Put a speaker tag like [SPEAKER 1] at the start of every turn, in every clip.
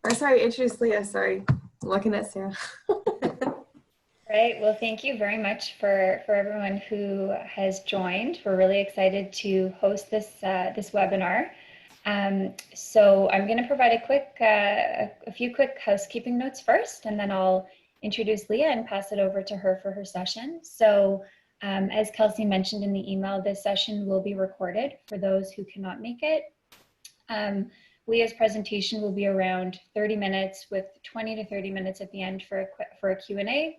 [SPEAKER 1] Or sorry, introduce Leah. Sorry, I'm looking at Sarah.
[SPEAKER 2] Right. Well, thank you very much for everyone who has joined. We're really excited to host this webinar. So I'm going to provide a few quick housekeeping notes first, and then I'll introduce Leah and pass it over to her for her session. So as Kelsey mentioned in the email, this session will be recorded for those who cannot make it. Leah's presentation will be around 30 minutes with 20 to 30 minutes at the end for a Q&A.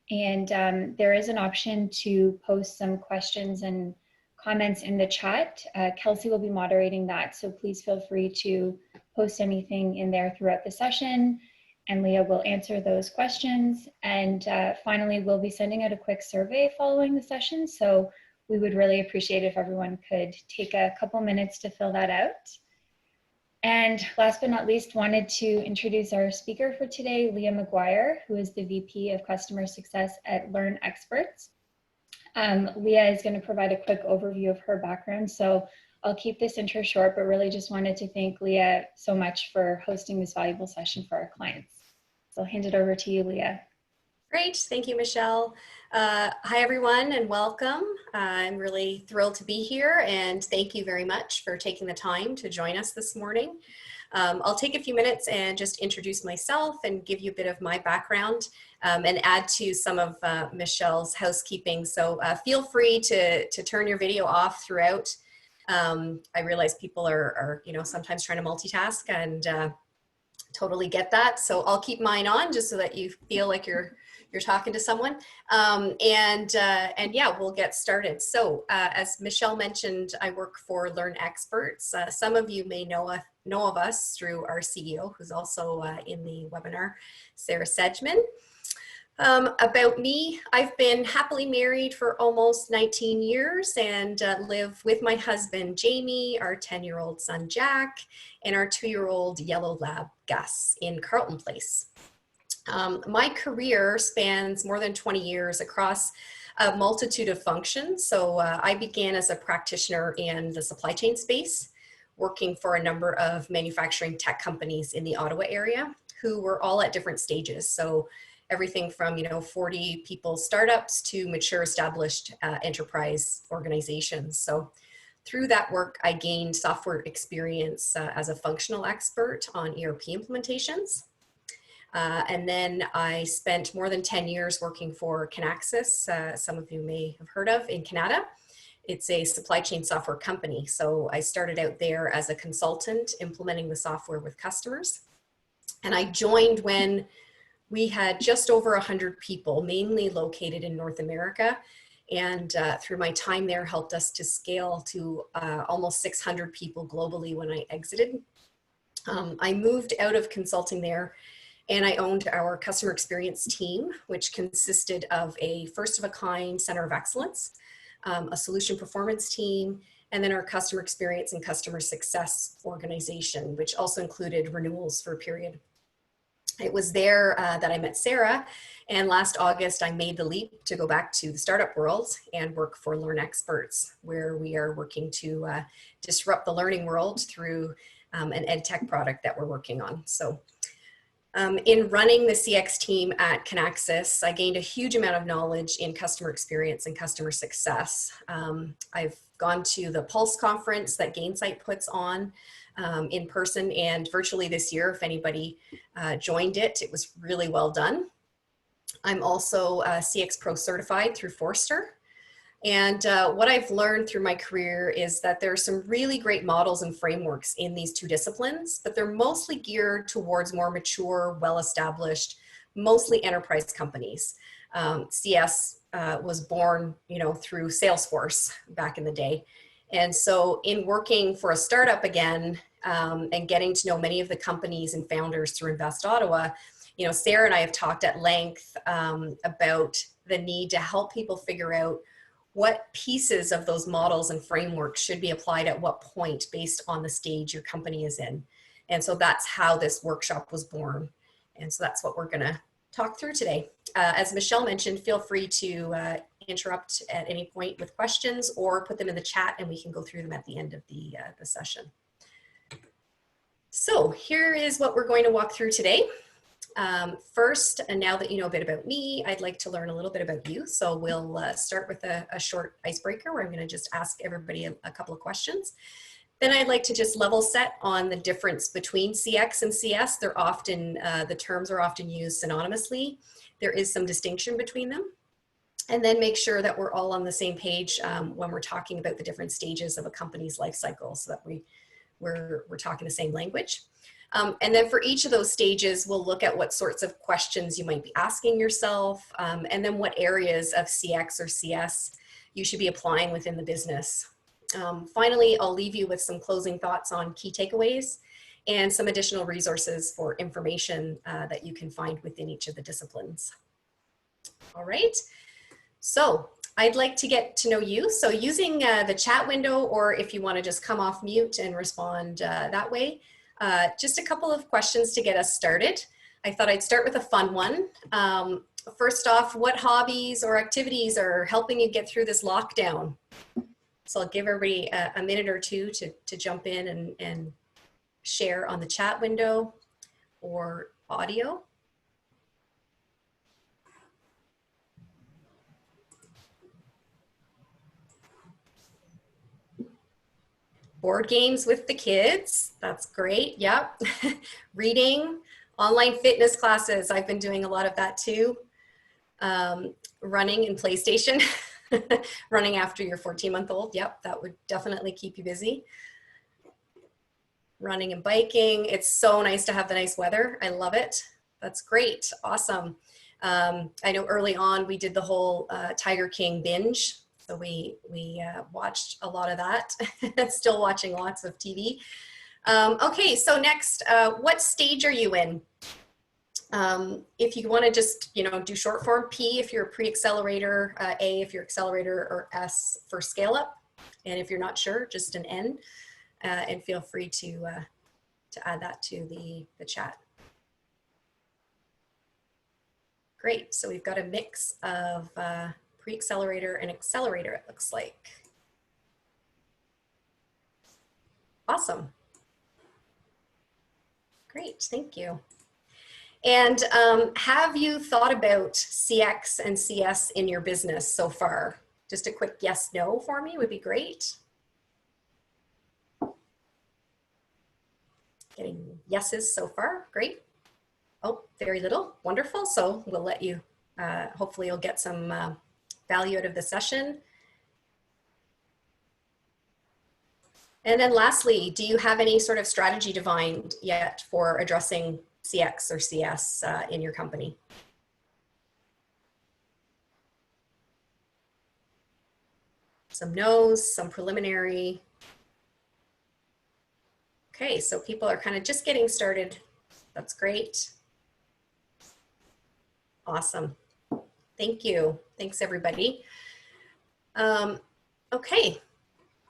[SPEAKER 2] And there is an option to post some questions and comments in the chat. Kelsey will be moderating that, so please feel free to post anything in there throughout the session, and Leah will answer those questions. And finally, we'll be sending out a quick survey following the session, so we would really appreciate if everyone could take a couple minutes to fill that out. And last but not least, wanted to introduce our speaker for today, Leah McGuire, who is the VP of Customer Success at LearnExperts. Leah is going to provide a quick overview of her background, so I'll keep this intro short, but really just wanted to thank Leah so much for hosting this valuable session for our clients. So I'll hand it over to you, Leah.
[SPEAKER 3] Great, thank you, Michelle. Hi, everyone, and welcome. I'm really thrilled to be here, and thank you very much for taking the time to join us this morning. I'll take a few minutes and just introduce myself and give you a bit of my background and add to some of Michelle's housekeeping. So feel free to turn your video off throughout. I realize people are sometimes trying to multitask, and totally get that. So I'll keep mine on just so that you feel like you're talking to someone, and yeah, we'll get started. So as Michelle mentioned, I work for LearnExperts. Some of you may know of us through our CEO, who's also in the webinar, Sarah Sedgman. About me, I've been happily married for almost 19 years and live with my husband, Jamie, our 10-year-old son, Jack, and our 2-year-old yellow lab, Gus, in Carleton Place. My career spans more than 20 years across a multitude of functions. So I began as a practitioner in the supply chain space, working for a number of manufacturing tech companies in the Ottawa area who were all at different stages. So everything from 40 people startups to mature established enterprise organizations. So through that work, I gained software experience as a functional expert on ERP implementations. And then I spent more than 10 years working for Kinaxis, some of you may have heard of, in Canada. It's a supply chain software company. So I started out there as a consultant implementing the software with customers. And I joined when we had just over 100 people, mainly located in North America. And through my time there, helped us to scale to almost 600 people globally when I exited. I moved out of consulting there, and I owned our customer experience team, which consisted of a first-of-a-kind center of excellence, a solution performance team, and then our customer experience and customer success organization, which also included renewals for a period. It was there that I met Sarah, and last August I made the leap to go back to the startup world and work for LearnExperts, where we are working to disrupt the learning world through an ed tech product that we're working on. So in running the CX team at Kinaxis, I gained a huge amount of knowledge in customer experience and customer success. I've gone to the Pulse conference that Gainsight puts on in person and virtually this year. If anybody joined it, it was really well done. I'm also CX Pro certified through Forrester. And what I've learned through my career is that there are some really great models and frameworks in these two disciplines, but they're mostly geared towards more mature, well-established, mostly enterprise companies. CS was born, through Salesforce back in the day. And so in working for a startup again, and getting to know many of the companies and founders through Invest Ottawa, Sarah and I have talked at length about the need to help people figure out what pieces of those models and frameworks should be applied at what point based on the stage your company is in. And so that's how this workshop was born. And so that's what we're gonna talk through today. As Michelle mentioned, feel free to interrupt at any point with questions or put them in the chat and we can go through them at the end of the session. So here is what we're going to walk through today. First, and now that you know a bit about me, I'd like to learn a little bit about you. So we'll start with a short icebreaker where I'm going to just ask everybody a couple of questions. Then I'd like to just level set on the difference between CX and CS. They're often, the terms are often used synonymously. There is some distinction between them. And then make sure that we're all on the same page when we're talking about the different stages of a company's life cycle, so that we're talking the same language. And then for each of those stages, we'll look at what sorts of questions you might be asking yourself, and then what areas of CX or CS you should be applying within the business. Finally, I'll leave you with some closing thoughts on key takeaways and some additional resources for information that you can find within each of the disciplines. All right, so I'd like to get to know you. So using the chat window, or if you want to just come off mute and respond that way, just a couple of questions to get us started. I thought I'd start with a fun one. First off, what hobbies or activities are helping you get through this lockdown? So I'll give everybody a minute or two to jump in and share on the chat window or audio. Board games with the kids, that's great, yep. Reading, online fitness classes, I've been doing a lot of that too. Running and PlayStation, running after your 14-month-old, yep, that would definitely keep you busy. Running and biking, it's so nice to have the nice weather, I love it. That's great, awesome. I know early on we did the whole Tiger King binge. So we watched a lot of that. Still watching lots of TV. Okay, so next, what stage are you in? If you want to just, do short form, P if you're a pre-accelerator, A if you're accelerator, or S for scale up. And if you're not sure, just an N, and feel free to add that to the chat. Great, so we've got a mix of pre-accelerator and accelerator, it looks like. Awesome. Great, thank you. And have you thought about CX and CS in your business so far? Just a quick yes, no for me would be great. Getting yeses so far, great. Oh, very little, wonderful. So we'll let you, hopefully you'll get some value out of the session. And then lastly, do you have any sort of strategy defined yet for addressing CX or CS in your company? Some no's, some preliminary. Okay, so people are kind of just getting started. That's great. Awesome. Thank you. Thanks, everybody. Okay,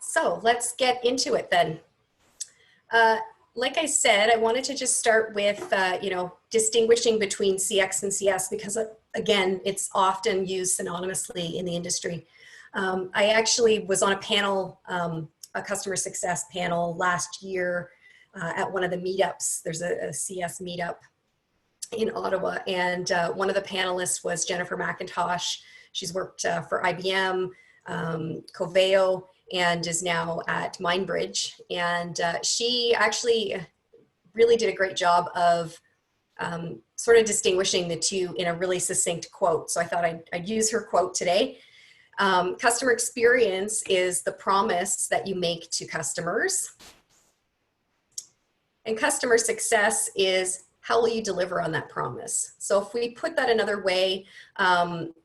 [SPEAKER 3] so let's get into it then. Like I said, I wanted to just start with, distinguishing between CX and CS because, again, it's often used synonymously in the industry. I actually was on a panel, a customer success panel last year at one of the meetups. There's a CS meetup in Ottawa, and one of the panelists was Jennifer McIntosh. She's worked for IBM, Coveo, and is now at Mindbridge. And she actually really did a great job of sort of distinguishing the two in a really succinct quote. So I thought I'd use her quote today. Customer experience is the promise that you make to customers. And customer success is how will you deliver on that promise? So if we put that another way,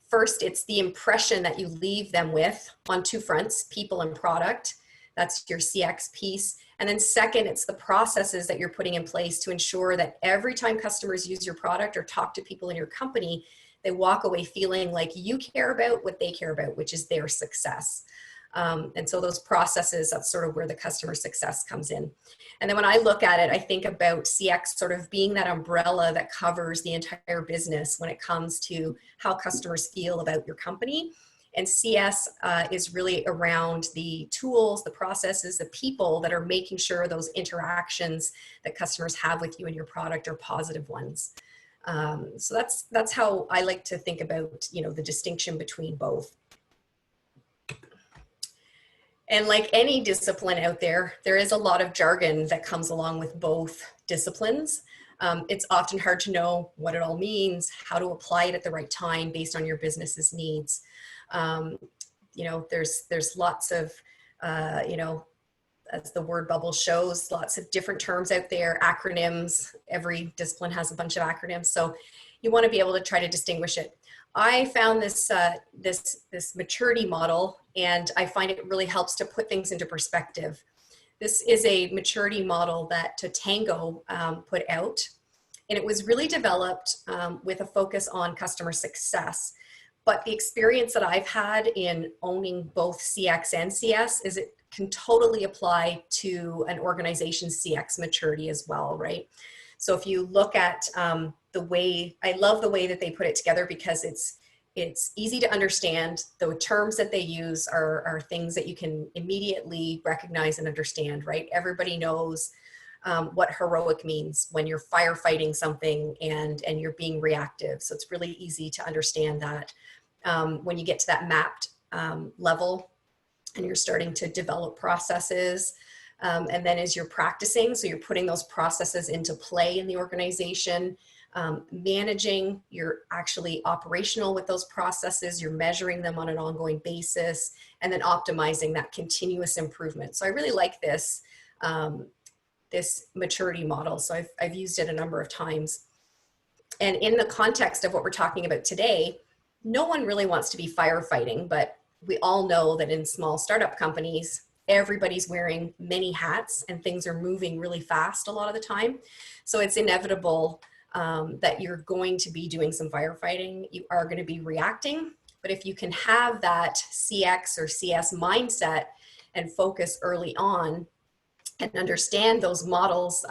[SPEAKER 3] first, it's the impression that you leave them with on two fronts, people and product. That's your CX piece. And then second, it's the processes that you're putting in place to ensure that every time customers use your product or talk to people in your company, they walk away feeling like you care about what they care about, which is their success. And so those processes, that's sort of where the customer success comes in. And then when I look at it, I think about CX sort of being that umbrella that covers the entire business when it comes to how customers feel about your company And CS is really around the tools, the processes, the people that are making sure those interactions that customers have with you and your product are positive ones. So that's how I like to think about, you know, the distinction between both. And like any discipline out there, there is a lot of jargon that comes along with both disciplines. It's often hard to know what it all means, how to apply it at the right time based on your business's needs. You know, there's lots of, you know, as the word bubble shows, lots of different terms out there, acronyms. Every discipline has a bunch of acronyms. So you want to be able to try to distinguish it. I found this, this maturity model, and I find it really helps to put things into perspective. This is a maturity model that Tatango put out, and it was really developed with a focus on customer success. But the experience that I've had in owning both CX and CS is it can totally apply to an organization's CX maturity as well, right? So if you look at the way, I love the way that they put it together because it's easy to understand. The terms that they use are things that you can immediately recognize and understand, right? Everybody knows what heroic means when you're firefighting something and you're being reactive. So it's really easy to understand that when you get to that mapped level and you're starting to develop processes. And then as you're practicing, so you're putting those processes into play in the organization, managing, you're actually operational with those processes, you're measuring them on an ongoing basis, and then optimizing that continuous improvement. So I really like this, this maturity model. So I've used it a number of times. And in the context of what we're talking about today, no one really wants to be firefighting, but we all know that in small startup companies, everybody's wearing many hats and things are moving really fast a lot of the time. So it's inevitable that you're going to be doing some firefighting. You are going to be reacting. But if you can have that CX or CS mindset and focus early on and understand those models,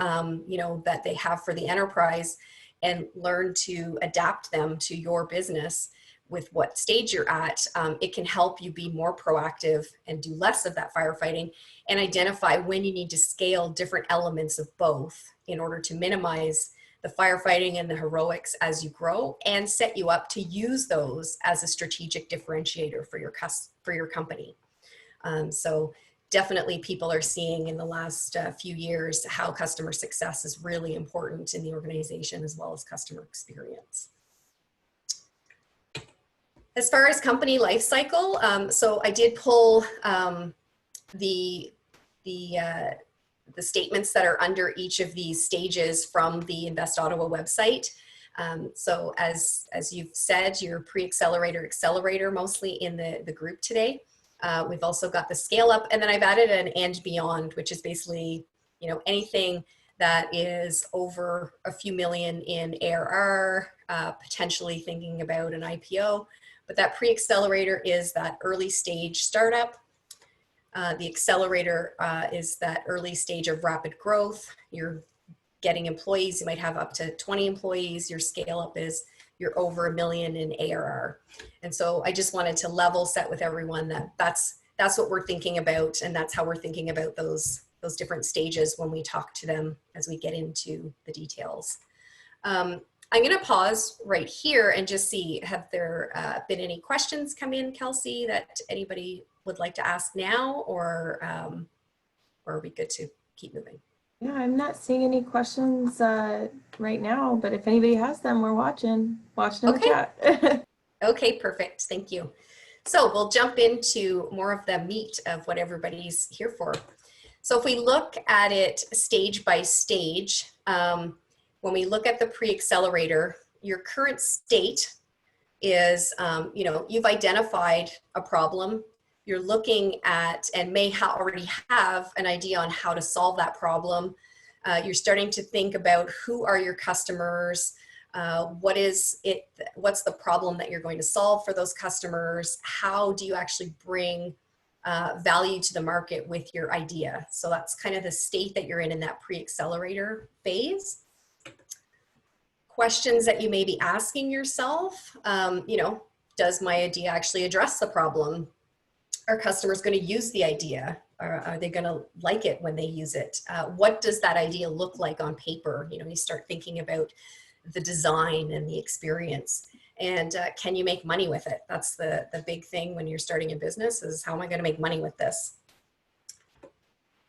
[SPEAKER 3] you know, that they have for the enterprise and learn to adapt them to your business with what stage you're at, it can help you be more proactive and do less of that firefighting and identify when you need to scale different elements of both in order to minimize the firefighting and the heroics as you grow and set you up to use those as a strategic differentiator for your company. So definitely people are seeing in the last few years how customer success is really important in the organization as well as customer experience. As far as company life cycle, so I did pull the statements that are under each of these stages from the Invest Ottawa website. So as you've said, your pre-accelerator, accelerator mostly in the group today. We've also got the scale up, and then I've added an and beyond, which is basically, you know, anything that is over a few million in ARR, potentially thinking about an IPO. But that pre-accelerator is that early stage startup. The accelerator is that early stage of rapid growth. You're getting employees, you might have up to 20 employees. Your scale up is you're over $1 million in ARR. And so I just wanted to level set with everyone that that's what we're thinking about, and that's how we're thinking about those different stages when we talk to them as we get into the details. I'm going to pause right here and just see, have there been any questions come in, Kelsey, that anybody would like to ask now, or are we good to keep moving?
[SPEAKER 1] Yeah, I'm not seeing any questions right now, but if anybody has them, we're watching in the chat.
[SPEAKER 3] Okay, perfect. Thank you. So we'll jump into more of the meat of what everybody's here for. So if we look at it stage by stage, when we look at the pre-accelerator, your current state is, you know, you've identified a problem. You're looking at and may already have an idea on how to solve that problem. You're starting to think about who are your customers, what's the problem that you're going to solve for those customers, how do you actually bring value to the market with your idea. So that's kind of the state that you're in that pre-accelerator phase. Questions that you may be asking yourself, you know, does my idea actually address the problem? Are customers going to use the idea? Are they going to like it when they use it? What does that idea look like on paper? You know, you start thinking about the design and the experience. And can you make money with it? That's the big thing when you're starting a business, is how am I going to make money with this?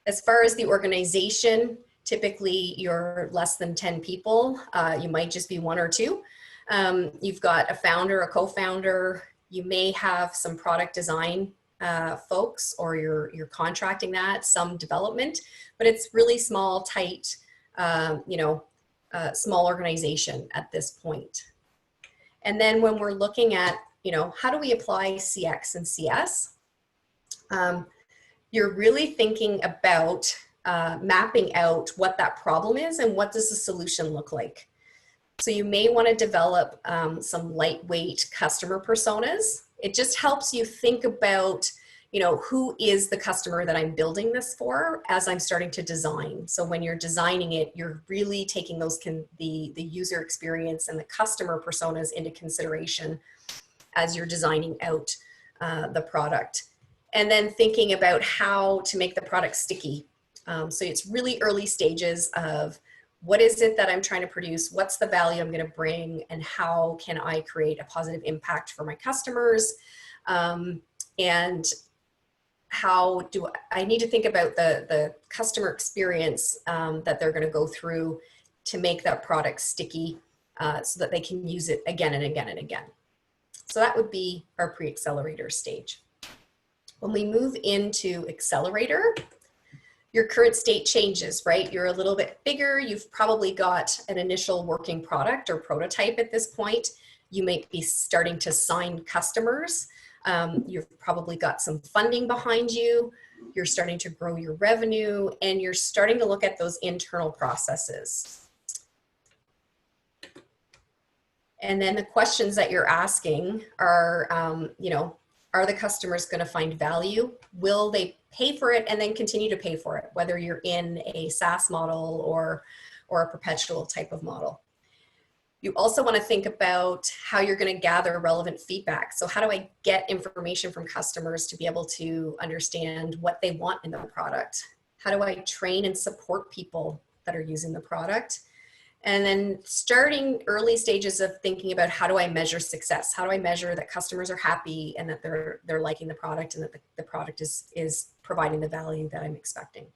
[SPEAKER 3] As far as the organization, typically you're less than 10 people. You might just be one or two. You've got a founder, a co-founder. You may have some product design folks, or you're contracting that, some development, but it's really small, tight, small organization at this point. And then when we're looking at, how do we apply CX and CS? You're really thinking about mapping out what that problem is and what does the solution look like. So you may want to develop some lightweight customer personas. It just helps you think about, who is the customer that I'm building this for as I'm starting to design. So when you're designing it, you're really taking the user experience and the customer personas into consideration as you're designing out the product. And then thinking about how to make the product sticky. So it's really early stages of what is it that I'm trying to produce? What's the value I'm going to bring? And how can I create a positive impact for my customers? And how do I need to think about the customer experience that they're going to go through to make that product sticky so that they can use it again and again and again. So that would be our pre-accelerator stage. When we move into accelerator, your current state changes, right? You're a little bit bigger. You've probably got an initial working product or prototype at this point. You might be starting to sign customers. You've probably got some funding behind you. You're starting to grow your revenue, and you're starting to look at those internal processes. And then the questions that you're asking are, are the customers going to find value? Will they pay for it and then continue to pay for it, whether you're in a SaaS model or a perpetual type of model? You also want to think about how you're going to gather relevant feedback. So how do I get information from customers to be able to understand what they want in the product? How do I train and support people that are using the product? And then starting early stages of thinking about, how do I measure success? How do I measure that customers are happy and that they're liking the product and that the product is providing the value that I'm expecting?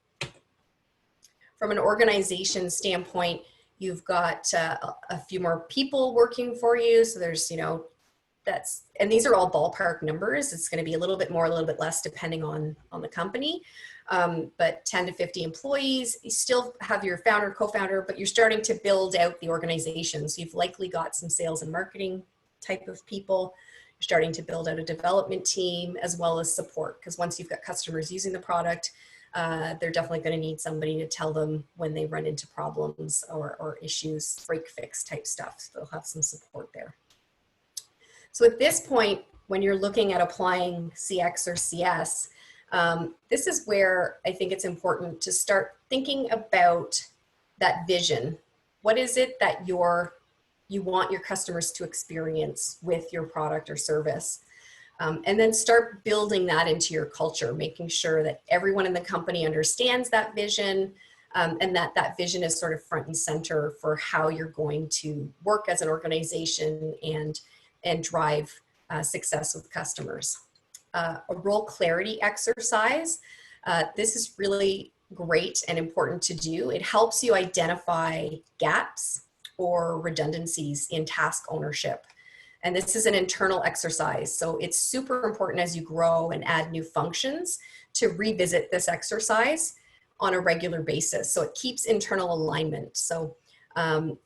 [SPEAKER 3] From an organization standpoint, you've got a few more people working for you. So there's, and these are all ballpark numbers. It's going to be a little bit more, a little bit less, depending on the company. But 10 to 50 employees, you still have your founder, co-founder, but you're starting to build out the organization. So you've likely got some sales and marketing type of people. You're starting to build out a development team as well as support, because once you've got customers using the product, they're definitely going to need somebody to tell them when they run into problems or issues, break fix type stuff. So they'll have some support there. So at this point, when you're looking at applying CX or CS, this is where I think it's important to start thinking about that vision. What is it that you want your customers to experience with your product or service? And then start building that into your culture, making sure that everyone in the company understands that vision, and that vision is sort of front and center for how you're going to work as an organization and drive success with customers. A role clarity exercise. This is really great and important to do. It helps you identify gaps or redundancies in task ownership. And this is an internal exercise. So it's super important as you grow and add new functions to revisit this exercise on a regular basis. So it keeps internal alignment. So, and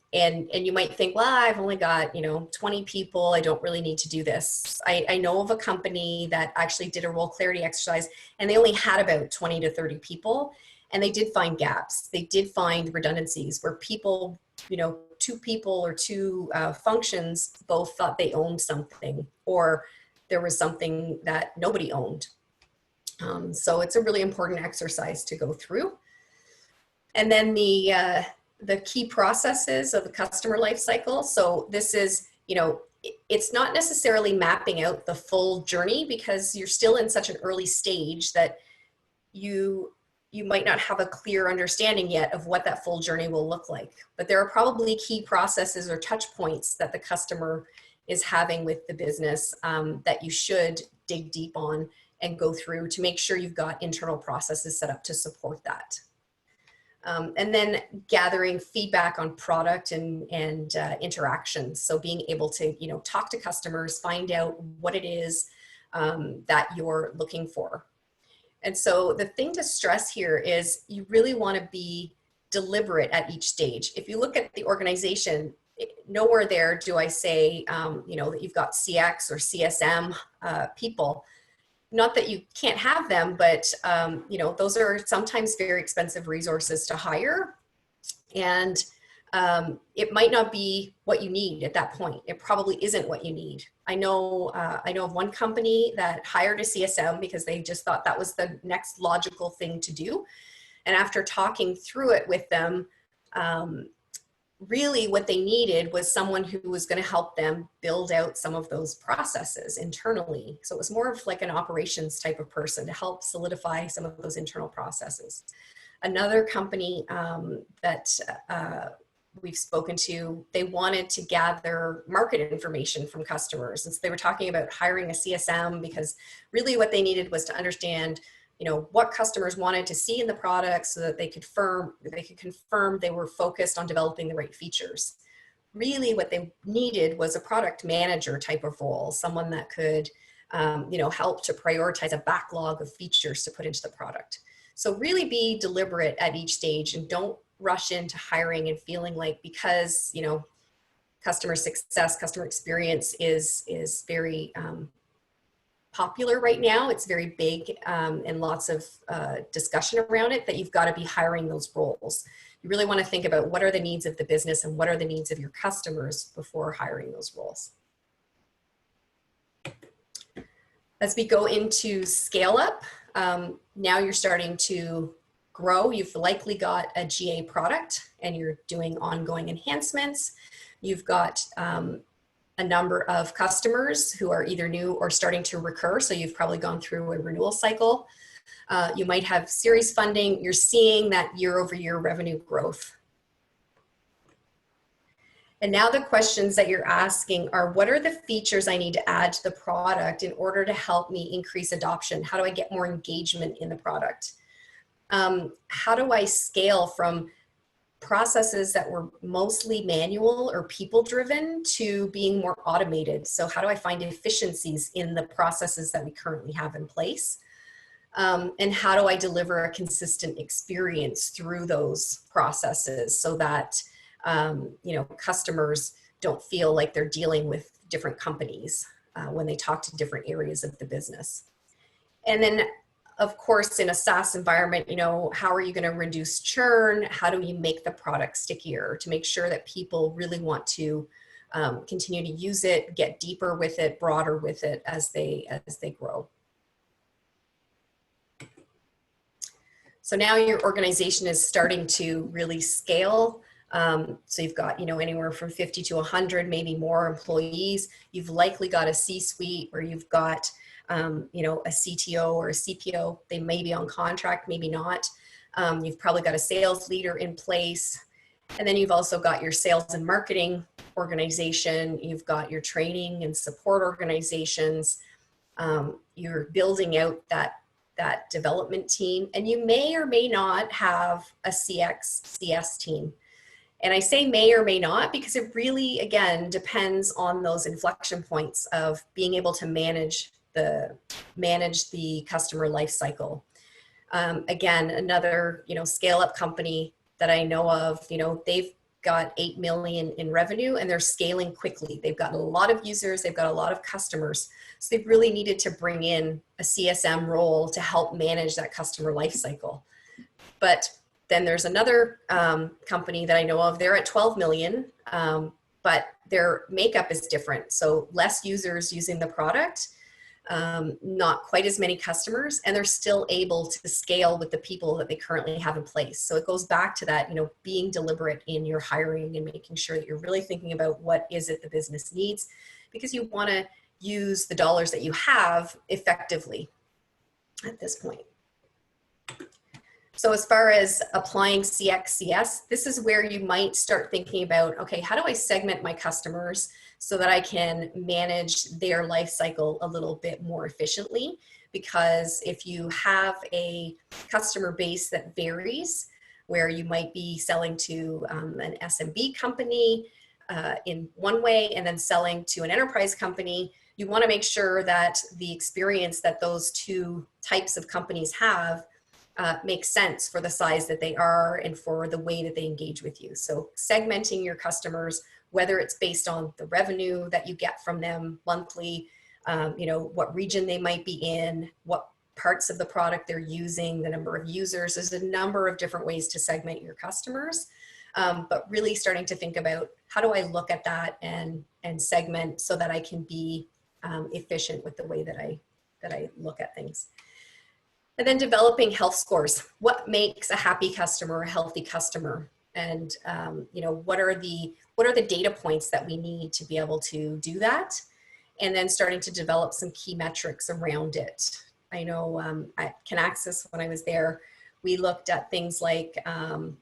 [SPEAKER 3] you might think, well, I've only got, 20 people. I don't really need to do this. I know of a company that actually did a role clarity exercise, and they only had about 20 to 30 people. And they did find gaps. They did find redundancies where people, two people or two functions both thought they owned something, or there was something that nobody owned. So it's a really important exercise to go through. And then the key processes of the customer life cycle. So this is, it's not necessarily mapping out the full journey, because you're still in such an early stage that you might not have a clear understanding yet of what that full journey will look like. But there are probably key processes or touch points that the customer is having with the business that you should dig deep on and go through to make sure you've got internal processes set up to support that. And then gathering feedback on product and interactions. So being able to, talk to customers, find out what it is that you're looking for. And so the thing to stress here is you really want to be deliberate at each stage. If you look at the organization, nowhere there do I say, that you've got CX or CSM people. Not that you can't have them, but those are sometimes very expensive resources to hire. And it might not be what you need at that point. It probably isn't what you need. I know of one company that hired a CSM because they just thought that was the next logical thing to do. And after talking through it with them, really what they needed was someone who was going to help them build out some of those processes internally. So it was more of like an operations type of person to help solidify some of those internal processes. Another company that we've spoken to, they wanted to gather market information from customers. And so they were talking about hiring a CSM because really what they needed was to understand what customers wanted to see in the product so that they could confirm they were focused on developing the right features. Really what they needed was a product manager type of role, someone that could, help to prioritize a backlog of features to put into the product. So really be deliberate at each stage and don't rush into hiring and feeling like because, customer success, customer experience is very, popular right now. It's very big and lots of discussion around it that you've got to be hiring those roles. You really want to think about what are the needs of the business and what are the needs of your customers before hiring those roles. As we go into scale up, now you're starting to grow. You've likely got a GA product and you're doing ongoing enhancements. You've got a number of customers who are either new or starting to recur. So you've probably gone through a renewal cycle. You might have series funding. You're seeing that year-over-year revenue growth. And now the questions that you're asking are, what are the features I need to add to the product in order to help me increase adoption? How do I get more engagement in the product? How do I scale from processes that were mostly manual or people driven to being more automated? So how do I find efficiencies in the processes that we currently have in place? And how do I deliver a consistent experience through those processes so that, customers don't feel like they're dealing with different companies when they talk to different areas of the business? And then of course, in a SaaS environment, how are you going to reduce churn? How do you make the product stickier to make sure that people really want to continue to use it, get deeper with it, broader with it as they grow? So now your organization is starting to really scale. So you've got, anywhere from 50 to 100, maybe more employees. You've likely got a C-suite where you've got a CTO or a CPO. They may be on contract, maybe not. You've probably got a sales leader in place. And then you've also got your sales and marketing organization. You've got your training and support organizations. You're building out that development team. And you may or may not have a CS team. And I say may or may not because it really, again, depends on those inflection points of being able to manage the customer life cycle. Again, another, scale up company that I know of, they've got 8 million in revenue and they're scaling quickly. They've got a lot of users, they've got a lot of customers. So they've really needed to bring in a CSM role to help manage that customer life cycle. But then there's another company that I know of, they're at 12 million, but their makeup is different. So less users using the product, not quite as many customers, and they're still able to scale with the people that they currently have in place. So it goes back to that, being deliberate in your hiring and making sure that you're really thinking about what is it the business needs because you want to use the dollars that you have effectively at this point. So as far as applying CX/CS, this is where you might start thinking about, okay, how do I segment my customers so that I can manage their life cycle a little bit more efficiently? Because if you have a customer base that varies, where you might be selling to an SMB company in one way and then selling to an enterprise company, you want to make sure that the experience that those two types of companies have makes sense for the size that they are and for the way that they engage with you. So segmenting your customers, whether it's based on the revenue that you get from them monthly, what region they might be in, what parts of the product they're using, the number of users. There's a number of different ways to segment your customers, but really starting to think about how do I look at that and segment so that I can be efficient with the way that I look at things. And then developing health scores. What makes a happy customer a healthy customer? And what are the data points that we need to be able to do that? And then starting to develop some key metrics around it. I know at Canaxis, when I was there, we looked at things like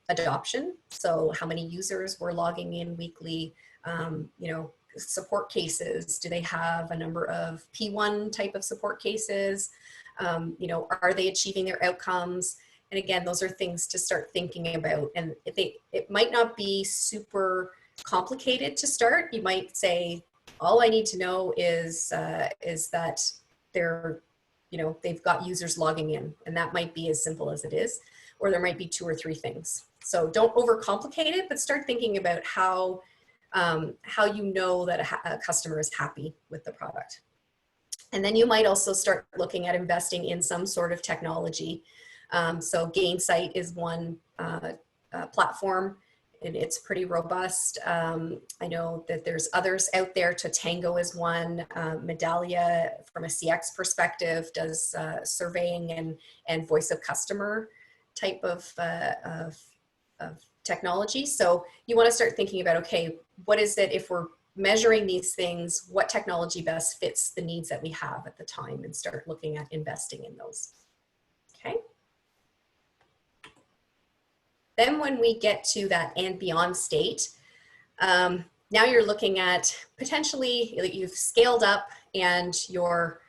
[SPEAKER 3] adoption. So how many users were logging in weekly, support cases. Do they have a number of P1 type of support cases? Are they achieving their outcomes? And again, those are things to start thinking about. And it might not be super complicated to start. You might say, all I need to know is that they've got users logging in, and that might be as simple as it is, or there might be 2 or 3 things. So don't overcomplicate it, but start thinking about how you know that a customer is happy with the product. And then you might also start looking at investing in some sort of technology. So Gainsight is one platform, and it's pretty robust. I know that there's others out there. Tatango is one. Medallia, from a CX perspective, does surveying and voice of customer type of technology. So you want to start thinking about, okay, what is it, if we're measuring these things, what technology best fits the needs that we have at the time, and start looking at investing in those. Okay. Then when we get to that and beyond state, now you're looking at potentially you've scaled up and you're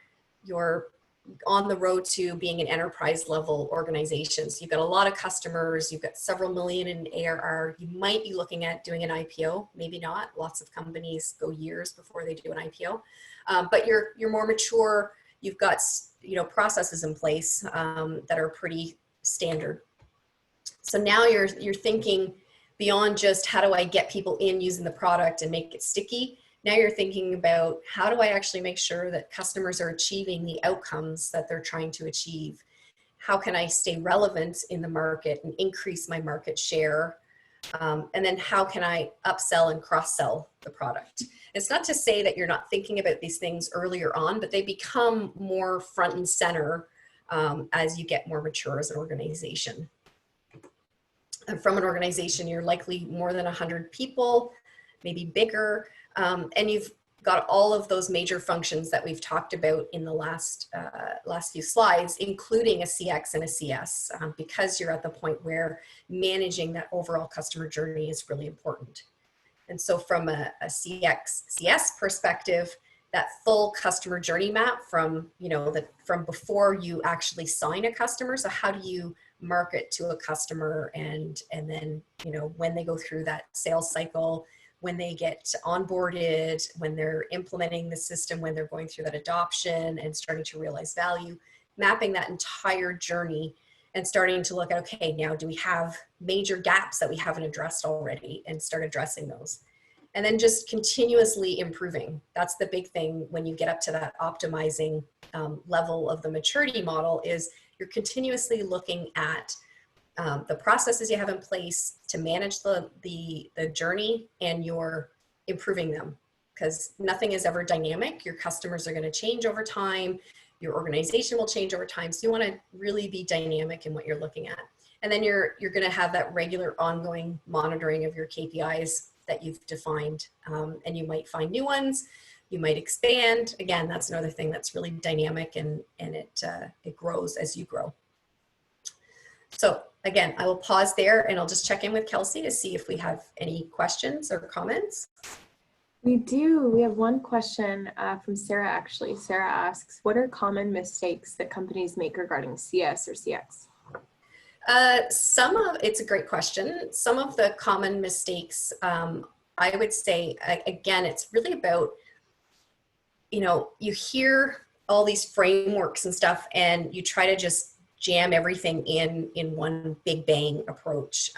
[SPEAKER 3] on the road to being an enterprise level organization. So you've got a lot of customers, you've got several million in ARR. You might be looking at doing an IPO, maybe not. Lots of companies go years before they do an IPO, but you're more mature. You've got processes in place that are pretty standard. So now you're thinking beyond just how do I get people in using the product and make it sticky. Now you're thinking about how do I actually make sure that customers are achieving the outcomes that they're trying to achieve? How can I stay relevant in the market and increase my market share? And then how can I upsell and cross-sell the product? It's not to say that you're not thinking about these things earlier on, but they become more front and center as you get more mature as an organization. And from an organization, you're likely more than 100 people, maybe bigger. And you've got all of those major functions that we've talked about in the last few slides, including a CX and a CS, because you're at the point where managing that overall customer journey is really important. And so from a CS perspective, that full customer journey map from before you actually sign a customer. So how do you market to a customer, and then when they go through that sales cycle, when they get onboarded, when they're implementing the system, when they're going through that adoption and starting to realize value, mapping that entire journey and starting to look at, okay, now do we have major gaps that we haven't addressed already, and start addressing those. And then just continuously improving. That's the big thing when you get up to that optimizing level of the maturity model, is you're continuously looking at the processes you have in place to manage the journey, and you're improving them, because nothing is ever dynamic. Your customers are going to change over time. Your organization will change over time. So you want to really be dynamic in what you're looking at. And then you're going to have that regular ongoing monitoring of your KPIs that you've defined, and you might find new ones, you might expand. Again, that's another thing that's really dynamic, and it grows as you grow. So again, I will pause there and I'll just check in with Kelsey to see if we have any questions or comments.
[SPEAKER 1] We do. We have one question from Sarah, actually. Sarah asks, what are common mistakes that companies make regarding CS or CX?
[SPEAKER 3] It's a great question. Some of the common mistakes, I would say, again, it's really about, you hear all these frameworks and stuff and you try to just jam everything in one big bang approach.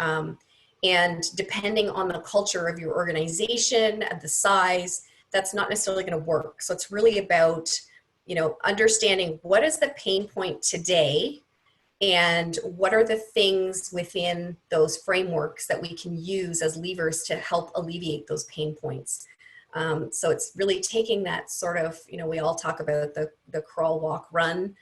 [SPEAKER 3] And depending on the culture of your organization and the size, that's not necessarily going to work. So it's really about, understanding what is the pain point today and what are the things within those frameworks that we can use as levers to help alleviate those pain points. So it's really taking that sort of, we all talk about the crawl, walk, run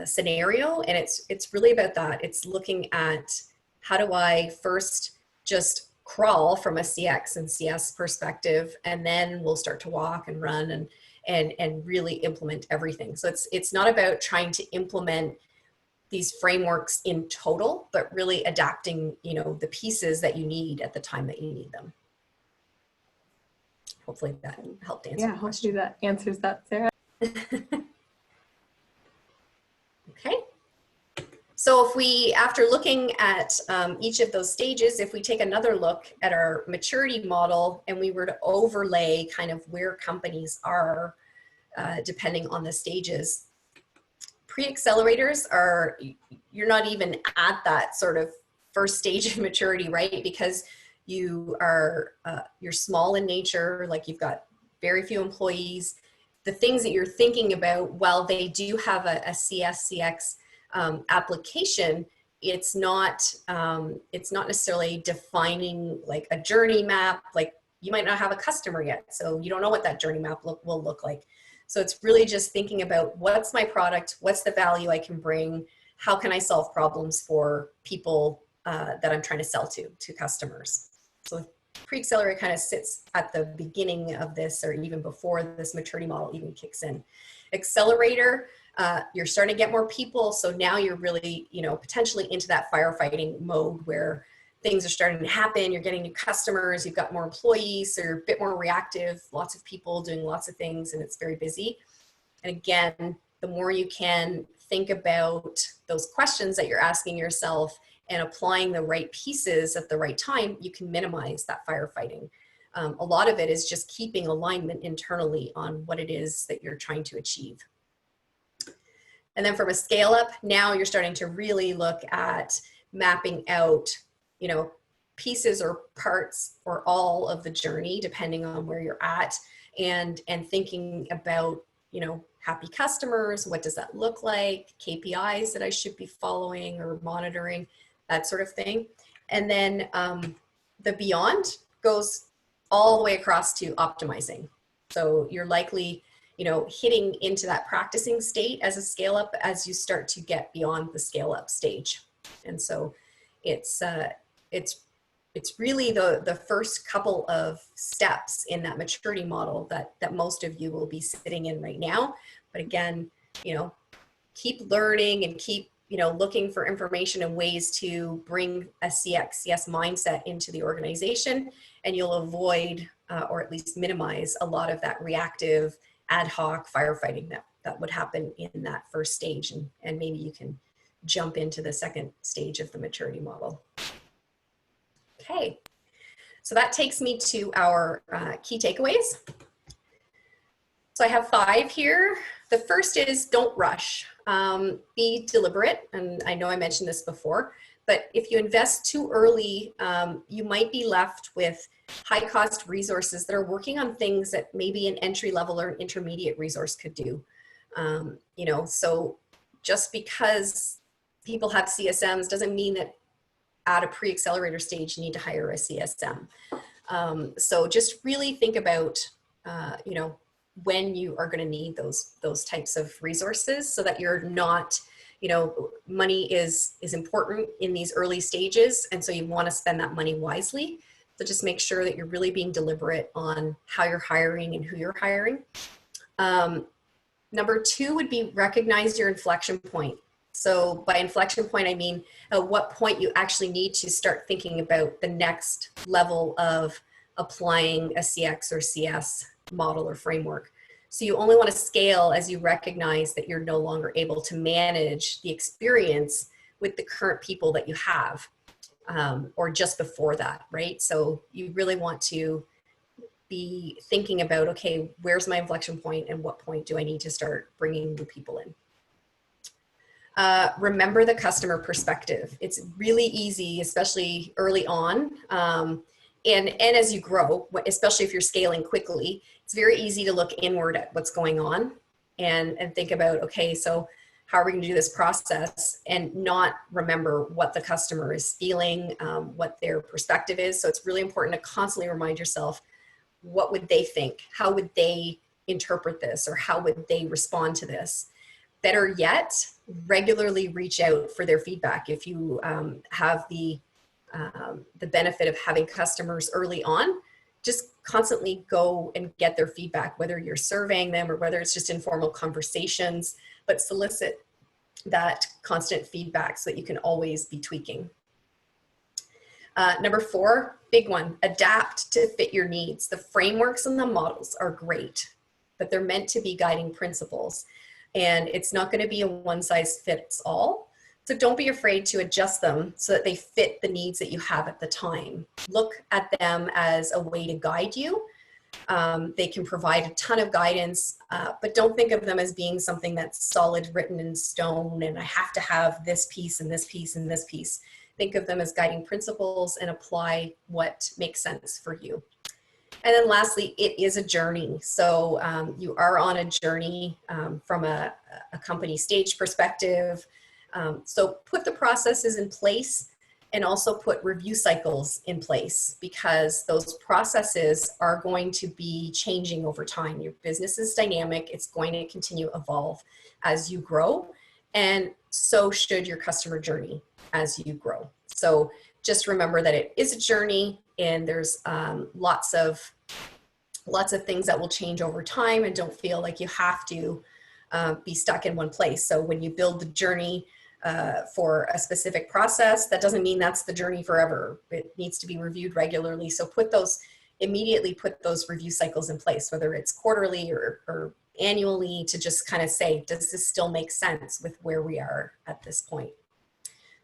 [SPEAKER 3] scenario, and it's really about that. It's looking at, how do I first just crawl from a CX and CS perspective, and then we'll start to walk and run and really implement everything. So it's not about trying to implement these frameworks in total, but really adapting, the pieces that you need at the time that you need them. Hopefully that helped answer the question.
[SPEAKER 1] Hopefully that answers that, Sarah.
[SPEAKER 3] Okay. So if we, after looking at each of those stages, if we take another look at our maturity model and we were to overlay kind of where companies are depending on the stages, pre-accelerators are, you're not even at that sort of first stage of maturity, right? Because you're small in nature, like you've got very few employees. The things that you're thinking about, while they do have a CX application, it's not necessarily defining like a journey map. Like you might not have a customer yet, so you don't know what that journey map will look like. So it's really just thinking about, what's my product, what's the value I can bring, how can I solve problems for people that I'm trying to sell to customers. So pre-accelerator kind of sits at the beginning of this, or even before this maturity model even kicks in. Accelerator, you're starting to get more people, so now you're really, potentially into that firefighting mode where things are starting to happen, you're getting new customers, you've got more employees, so you're a bit more reactive, lots of people doing lots of things, and it's very busy. And again, the more you can think about those questions that you're asking yourself and applying the right pieces at the right time, you can minimize that firefighting. A lot of it is just keeping alignment internally on what it is that you're trying to achieve. And then from a scale up, now you're starting to really look at mapping out, pieces or parts or all of the journey, depending on where you're at, and thinking about, happy customers, what does that look like, KPIs that I should be following or monitoring, that sort of thing. And then the beyond goes all the way across to optimizing. So you're likely, hitting into that practicing state as a scale up as you start to get beyond the scale up stage. And so it's really the first couple of steps in that maturity model that most of you will be sitting in right now. But again, keep learning and keep, looking for information and ways to bring a CS mindset into the organization, and you'll avoid or at least minimize a lot of that reactive ad hoc firefighting that would happen in that first stage. And maybe you can jump into the second stage of the maturity model. Okay, so that takes me to our key takeaways. So I have 5 here. The first is, don't rush. Be deliberate, and I know I mentioned this before, but if you invest too early, you might be left with high cost resources that are working on things that maybe an entry level or an intermediate resource could do. So just because people have CSMs doesn't mean that at a pre-accelerator stage you need to hire a CSM. So just really think about, when you are going to need those types of resources, so that you're not, money is important in these early stages, and so you want to spend that money wisely. So just make sure that you're really being deliberate on how you're hiring and who you're hiring. Number 2 would be recognize your inflection point. So by inflection point, I mean at what point you actually need to start thinking about the next level of applying a CX or CS model or framework. So you only want to scale as you recognize that you're no longer able to manage the experience with the current people that you have, or just before that, right? So you really want to be thinking about, okay, where's my inflection point and what point do I need to start bringing new people in? Remember the customer perspective. It's really easy, especially early on. And as you grow, especially if you're scaling quickly, it's very easy to look inward at what's going on and think about, okay, so how are we going to do this process, and not remember what the customer is feeling, what their perspective is. So it's really important to constantly remind yourself, what would they think? How would they interpret this? Or how would they respond to this? Better yet, regularly reach out for their feedback. If you have the benefit of having customers early on, just constantly go and get their feedback, whether you're surveying them or whether it's just informal conversations, but solicit that constant feedback so that you can always be tweaking. Number 4, big one, adapt to fit your needs. The frameworks and the models are great, but they're meant to be guiding principles, and it's not going to be a one-size-fits-all. So don't be afraid to adjust them so that they fit the needs that you have at the time. Look at them as a way to guide you. They can provide a ton of guidance, but don't think of them as being something that's solid, written in stone, and I have to have this piece and this piece and this piece. Think of them as guiding principles and apply what makes sense for you. And then lastly, it is a journey. So you are on a journey from a company stage perspective. So put the processes in place and also put review cycles in place, because those processes are going to be changing over time. Your business is dynamic. It's going to continue to evolve as you grow, and so should your customer journey as you grow. So just remember that it is a journey, and there's lots of things that will change over time, and don't feel like you have to be stuck in one place. So when you build the journey for a specific process, that doesn't mean that's the journey forever. It needs to be reviewed regularly. So immediately put those review cycles in place, whether it's quarterly or annually, to just kind of say, does this still make sense with where we are at this point?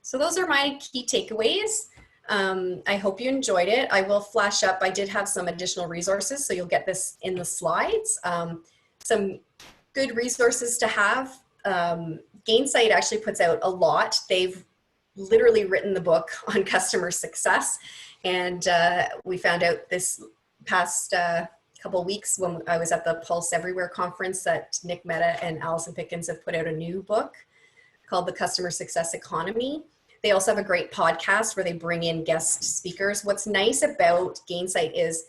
[SPEAKER 3] So those are my key takeaways. I hope you enjoyed it. I will flash up. I did have some additional resources, so you'll get this in the slides. Some good resources to have. Gainsight actually puts out a lot. They've literally written the book on customer success. And we found out this past couple of weeks when I was at the Pulse Everywhere conference that Nick Mehta and Allison Pickens have put out a new book called The Customer Success Economy. They also have a great podcast where they bring in guest speakers. What's nice about Gainsight is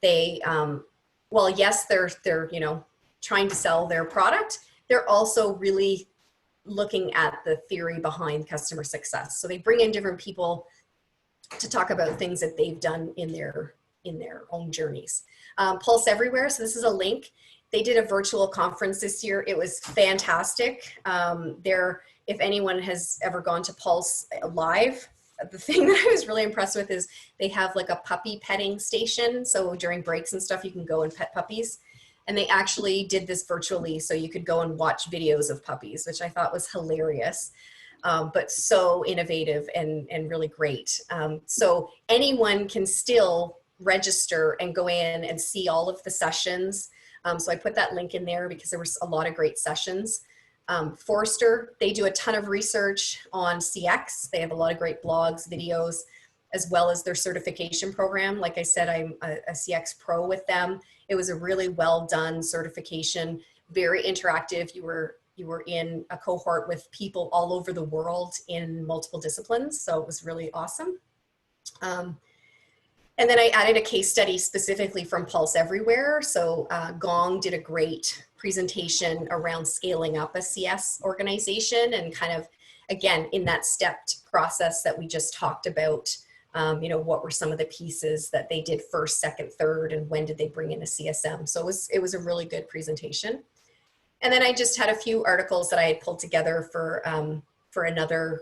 [SPEAKER 3] they, well, yes, they're trying to sell their product. They're also really looking at the theory behind customer success. So they bring in different people to talk about things that they've done in their own journeys. Pulse Everywhere, so this is a link. They did a virtual conference this year. It was fantastic. If anyone has ever gone to Pulse live, the thing that I was really impressed with is they have like a puppy petting station. So during breaks and stuff, you can go and pet puppies. And they actually did this virtually, so you could go and watch videos of puppies, which I thought was hilarious, but so innovative and really great. So anyone can still register and go in and see all of the sessions. So I put that link in there because there was a lot of great sessions. Forrester, they do a ton of research on CX. They have a lot of great blogs, videos, as well as their certification program. Like I said, I'm a CX pro with them. It was a really well done certification, very interactive. You were in a cohort with people all over the world in multiple disciplines. So it was really awesome. And then I added a case study specifically from Pulse Everywhere. So Gong did a great presentation around scaling up a CS organization and kind of, again, in that stepped process that we just talked about You know, what were some of the pieces that they did first, second, third, and when did they bring in a CSM? So it was a really good presentation. And then I just had a few articles that I had pulled together for another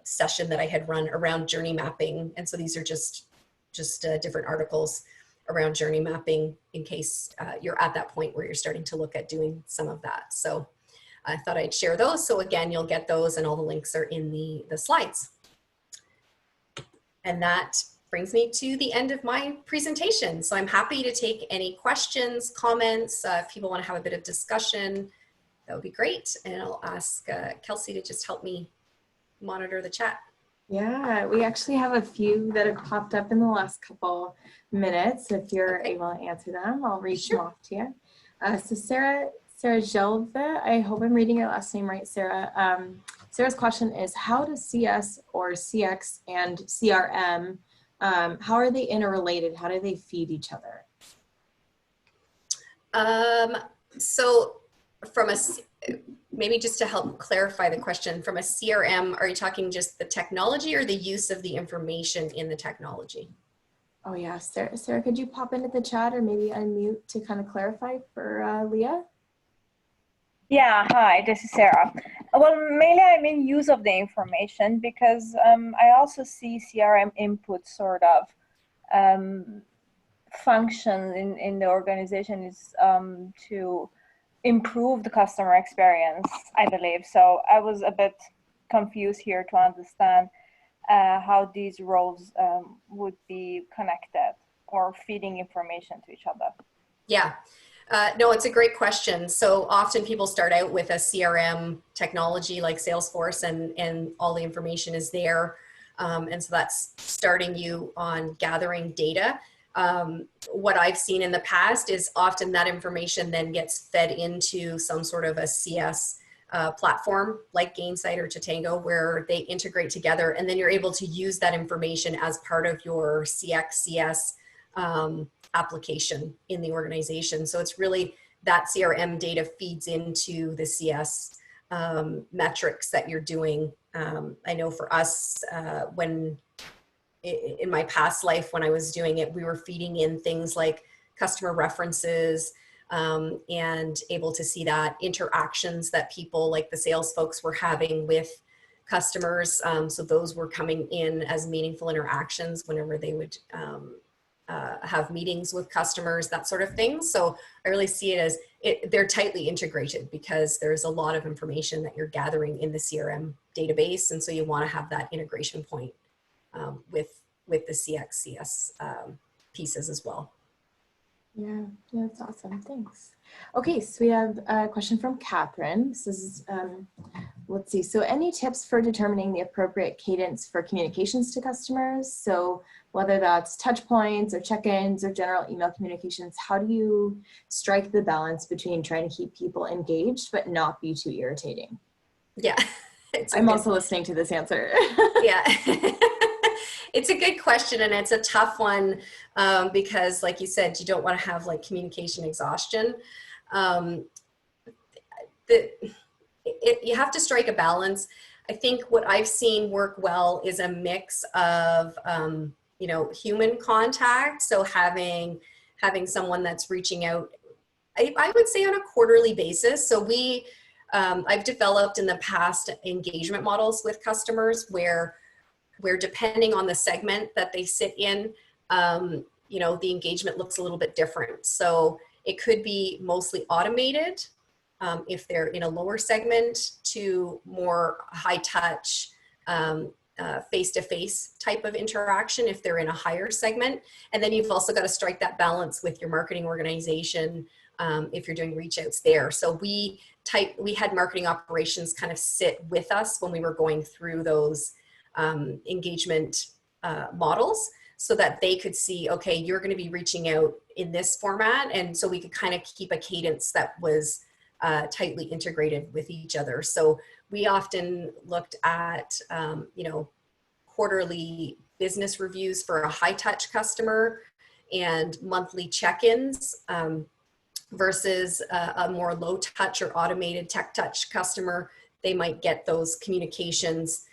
[SPEAKER 3] session that I had run around journey mapping. And so these are just different articles around journey mapping in case you're at that point where you're starting to look at doing some of that. So I thought I'd share those. So again, you'll get those and all the links are in the slides. And that brings me to the end of my presentation. So I'm happy to take any questions, comments, if people want to have a bit of discussion, that would be great. And I'll ask Kelsey to just help me monitor the chat.
[SPEAKER 1] Yeah, we actually have a few that have popped up in the last couple minutes. If you're able to answer them, I'll read them off to you. So Sarah Gelve, I hope I'm reading your last name right, Sarah. Sarah's question is, how does CS or CX and CRM, how are they interrelated? How do they feed each other?
[SPEAKER 3] So from maybe just to help clarify the question, from a CRM, are you talking just the technology or the use of the information in the technology?
[SPEAKER 1] Oh yeah, Sarah, could you pop into the chat or maybe unmute to kind of clarify for Leah?
[SPEAKER 4] Yeah, hi, this is Sarah. Well, mainly I mean use of the information because I also see CRM input sort of function in the organization is to improve the customer experience, I believe. So I was a bit confused here to understand how these roles would be connected or feeding information to each other.
[SPEAKER 3] Yeah. No, it's a great question. So often people start out with a CRM technology like Salesforce and all the information is there. And so that's starting you on gathering data. What I've seen in the past is often that information then gets fed into some sort of a CS platform like Gainsight or Tatango where they integrate together and then you're able to use that information as part of your CX, CS application in the organization. So it's really that CRM data feeds into the CS metrics that you're doing. I know for us, when in my past life, when I was doing it, we were feeding in things like customer references and able to see that interactions that people like the sales folks were having with customers. So those were coming in as meaningful interactions whenever they would have meetings with customers, that sort of thing. So I really see it as they're tightly integrated because there's a lot of information that you're gathering in the CRM database. And so you want to have that integration point with the CX, CS pieces as well.
[SPEAKER 1] Yeah, that's awesome. Thanks. Okay, so we have a question from Catherine. This is, let's see. So any tips for determining the appropriate cadence for communications to customers? So whether that's touch points or check-ins or general email communications, how do you strike the balance between trying to keep people engaged but not be too irritating?
[SPEAKER 3] Yeah.
[SPEAKER 1] I'm also listening to this answer.
[SPEAKER 3] Yeah. It's a good question and it's a tough one because like you said, you don't want to have like communication exhaustion. You have to strike a balance. I think what I've seen work well is a mix of, you know, human contact. So having someone that's reaching out, I would say on a quarterly basis. So I've developed in the past engagement models with customers where depending on the segment that they sit in, you know, the engagement looks a little bit different. So it could be mostly automated if they're in a lower segment to more high touch, face-to-face type of interaction if they're in a higher segment. And then you've also got to strike that balance with your marketing organization if you're doing reach outs there. So we had marketing operations kind of sit with us when we were going through those engagement models so that they could see, okay, you're going to be reaching out in this format. And so we could kind of keep a cadence that was tightly integrated with each other. So we often looked at, you know, quarterly business reviews for a high touch customer and monthly check-ins versus a more low touch or automated tech touch customer. They might get those communications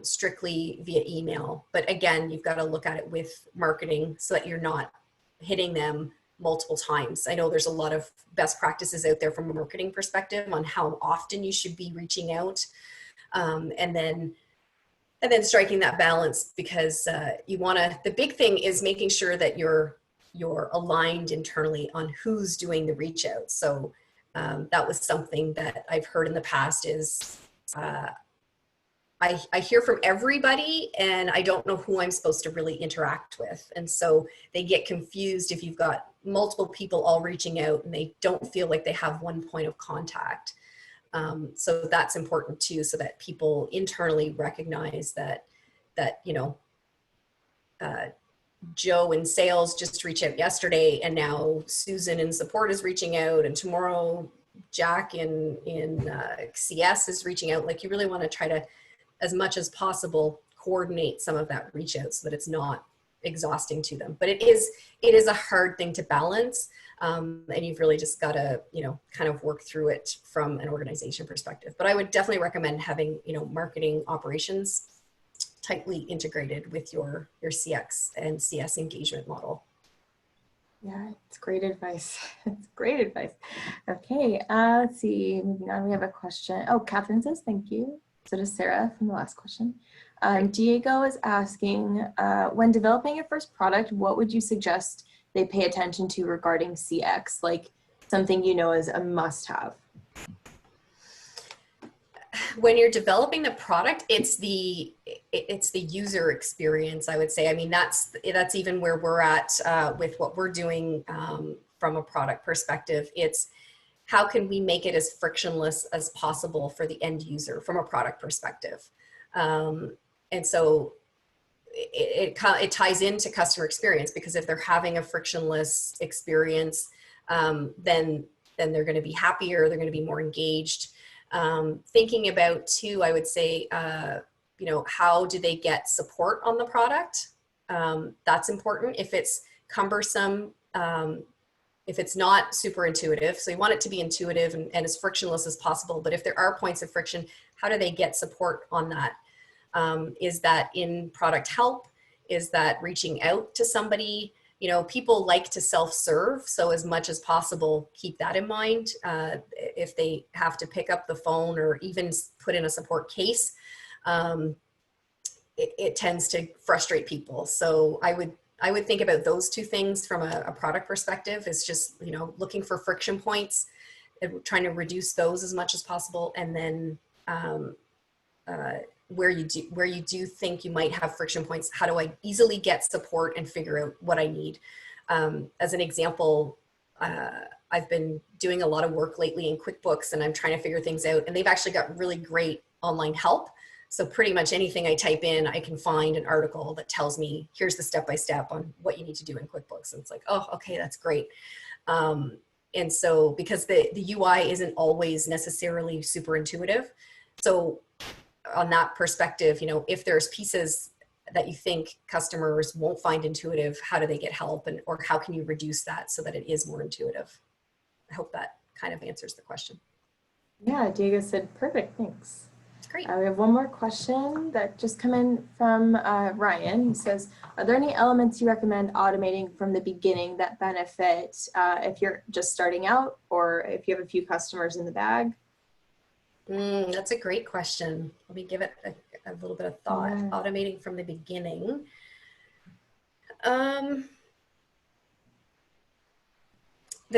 [SPEAKER 3] strictly via email. But again, you've got to look at it with marketing so that you're not hitting them multiple times. I know there's a lot of best practices out there from a marketing perspective on how often you should be reaching out, and then striking that balance, because you want to. The big thing is making sure that you're aligned internally on who's doing the reach out. So that was something that I've heard in the past is I hear from everybody and I don't know who I'm supposed to really interact with. And so they get confused if you've got multiple people all reaching out and they don't feel like they have one point of contact. So that's important too, so that people internally recognize that you know, Joe in sales just reached out yesterday, and now Susan in support is reaching out, and tomorrow Jack in CS is reaching out. Like, you really want to try to, as much as possible, coordinate some of that reach out so that it's not exhausting to them. But it is a hard thing to balance. And you've really just got to, you know, kind of work through it from an organization perspective. But I would definitely recommend having, you know, marketing operations tightly integrated with your CX and CS engagement model.
[SPEAKER 1] Yeah, it's great advice. It's great advice. Okay, let's see. Moving on, we have a question. Oh, Catherine says thank you. So does Sarah from the last question. Diego is asking, when developing your first product, what would you suggest they pay attention to regarding CX, like something you know is a must-have?
[SPEAKER 3] When you're developing the product, it's the user experience, I would say. I mean, that's even where we're at with what we're doing from a product perspective. It's how can we make it as frictionless as possible for the end user from a product perspective. And so it ties into customer experience, because if they're having a frictionless experience, then they're going to be happier, they're going to be more engaged. Thinking about too, I would say, you know, how do they get support on the product? That's important. If it's cumbersome, if it's not super intuitive, so you want it to be intuitive and as frictionless as possible. But if there are points of friction, how do they get support on that? Is that in product help? Is that reaching out to somebody? You know, people like to self-serve, so as much as possible, keep that in mind. If they have to pick up the phone or even put in a support case, it tends to frustrate people. So I would think about those two things from a product perspective, is just, you know, looking for friction points and trying to reduce those as much as possible. And then where you do think you might have friction points, how do I easily get support and figure out what I need? As an example, I've been doing a lot of work lately in QuickBooks, and I'm trying to figure things out, and they've actually got really great online help. So pretty much anything I type in, I can find an article that tells me, here's the step-by-step on what you need to do in QuickBooks. And it's like, oh, okay, that's great. And so, because the UI isn't always necessarily super intuitive. So on that perspective, you know, if there's pieces that you think customers won't find intuitive, how do they get help, or how can you reduce that so that it is more intuitive? I hope that kind of answers the question.
[SPEAKER 1] Yeah, Diego said, perfect, thanks.
[SPEAKER 3] Great.
[SPEAKER 1] We have one more question that just come in from Ryan. He says, are there any elements you recommend automating from the beginning that benefit if you're just starting out, or if you have a few customers in the bag?
[SPEAKER 3] That's a great question. Let me give it a little bit of thought. Yeah. Automating from the beginning. The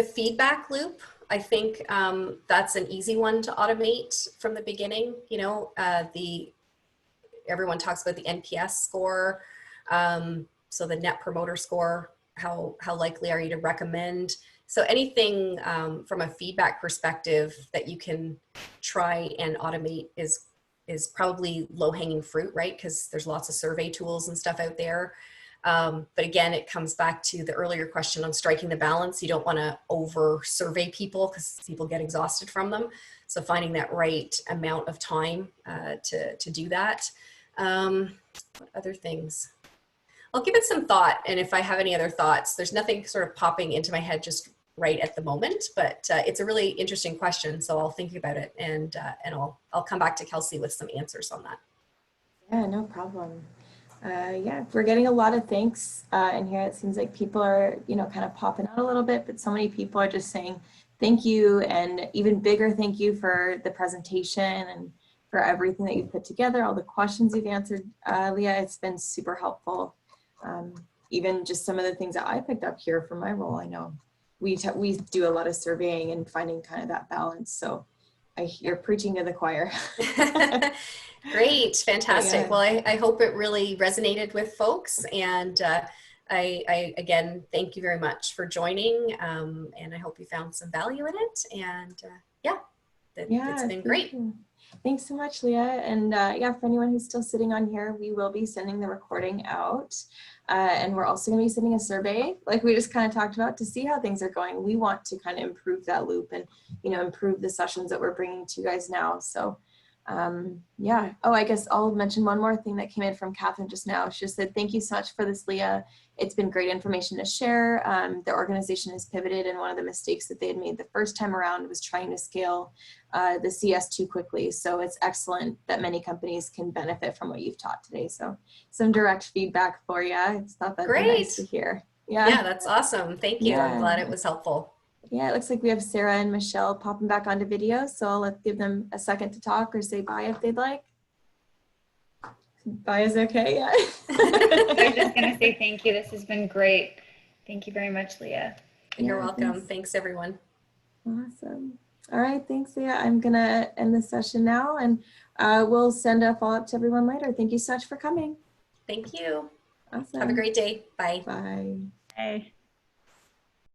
[SPEAKER 3] feedback loop, I think that's an easy one to automate from the beginning. You know, everyone talks about the NPS score. So the Net Promoter Score, how likely are you to recommend? So anything from a feedback perspective that you can try and automate is probably low-hanging fruit, right? Because there's lots of survey tools and stuff out there. But again, it comes back to the earlier question on striking the balance. You don't want to over-survey people because people get exhausted from them. So finding that right amount of time to do that. What other things? I'll give it some thought, and if I have any other thoughts, there's nothing sort of popping into my head just right at the moment, but it's a really interesting question, so I'll think about it, and I'll come back to Kelsey with some answers on that.
[SPEAKER 1] Yeah, no problem. Yeah, we're getting a lot of thanks in here. It seems like people are, kind of popping out a little bit, but so many people are just saying thank you, and even bigger thank you for the presentation and for everything that you've put together, all the questions you've answered, Leah. It's been super helpful. Even just some of the things that I picked up here from my role. I know we do a lot of surveying and finding kind of that balance. So you're preaching to the choir.
[SPEAKER 3] Great, fantastic.
[SPEAKER 1] Yeah.
[SPEAKER 3] Well, I hope it really resonated with folks, and I again thank you very much for joining, and I hope you found some value in it. And yeah, it's been great.
[SPEAKER 1] You. Thanks so much, Leah. And yeah, for anyone who's still sitting on here, we will be sending the recording out. And we're also going to be sending a survey, like we just kind of talked about, to see how things are going. We want to kind of improve that loop and, improve the sessions that we're bringing to you guys now. So yeah. Oh, I guess I'll mention one more thing that came in from Catherine just now. She just said, thank you so much for this, Leah. It's been great information to share. The organization has pivoted, and one of the mistakes that they had made the first time around was trying to scale the CS too quickly. So it's excellent that many companies can benefit from what you've taught today. So some direct feedback for you. I thought that'd be nice to hear.
[SPEAKER 3] Yeah, that's awesome. Thank you. I'm glad it was helpful.
[SPEAKER 1] Yeah, it looks like we have Sarah and Michelle popping back onto video, so I'll give them a second to talk or say bye if they'd like. Bye is okay, yeah.
[SPEAKER 2] I was just going to say thank you. This has been great. Thank you very much, Leah.
[SPEAKER 3] You're welcome. Thanks, everyone.
[SPEAKER 1] Awesome. All right, thanks, Leah. I'm going to end the session now, and we'll send a follow-up to everyone later. Thank you so much for coming.
[SPEAKER 3] Thank you.
[SPEAKER 1] Awesome.
[SPEAKER 3] Have a great day. Bye.
[SPEAKER 1] Bye.
[SPEAKER 4] Hey.